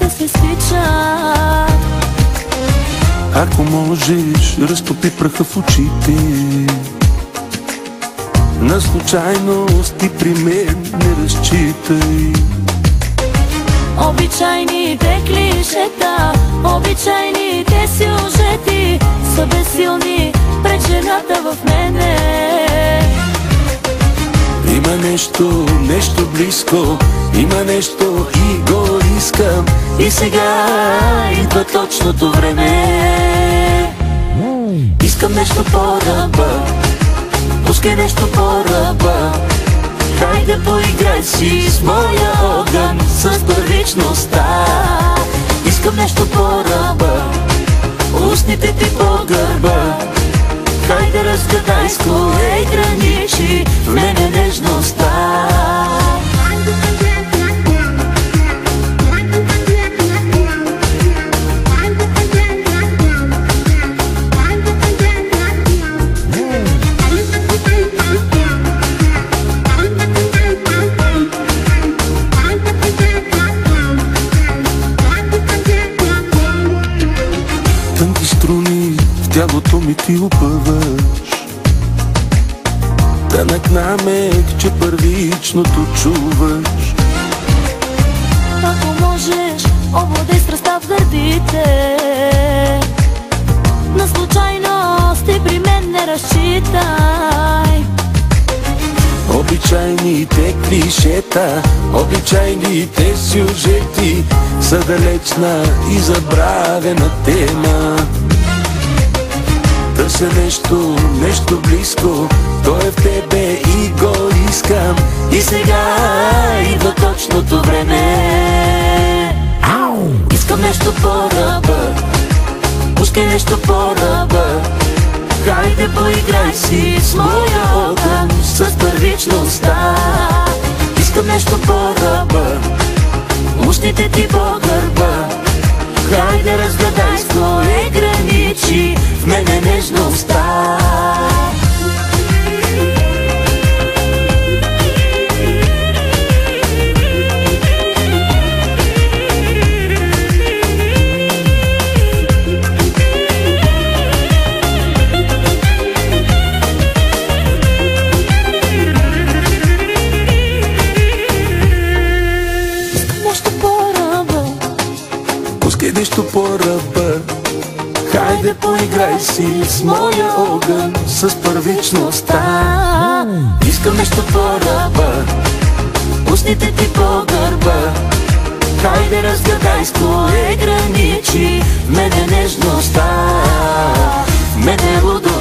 да се свичат. Ако можеш, разтопи праха в очите. На случайности при мен не разчитай. Обичайните клишета, обичайните сюжети са безсилни пред жената в мене. Има нещо близко, има нещо и го искам. И сега идва точното време. Искам нещо по-ръба, пускай нещо по-ръба. Хайде поиграй си с моя огън, с първичността. Искам нещо по-ръба, устните ти по гърба. Хайде разгадай с кое граничи в мене нежността. Тънки струни в тялото ми ти опъваш. Тънък намек, че първичното чуваш. Ако можеш, овладей страстта в гърдите. На случайности при мен не разчитай. Обичайните клишета, обичайните сюжети са далечна и забравена тема. Търся нещо близко, то е в тебе и го искам. И сега идва точното време. Искам нещо по-ръба, пускай нещо по-ръба. Хайде поиграй си с моя огън, с първичността. Искам нещо по-ръба, устните ти по гърба. Хайде разгадай с кое граничи в мене нежността. Пускай нещо по-ръба, хайде поиграй си с моя огън, с първичността. Искам нещо по-ръба, устните ти по гърба. Хайде разгадай с кое граничи в мене нежността, в мене лудо.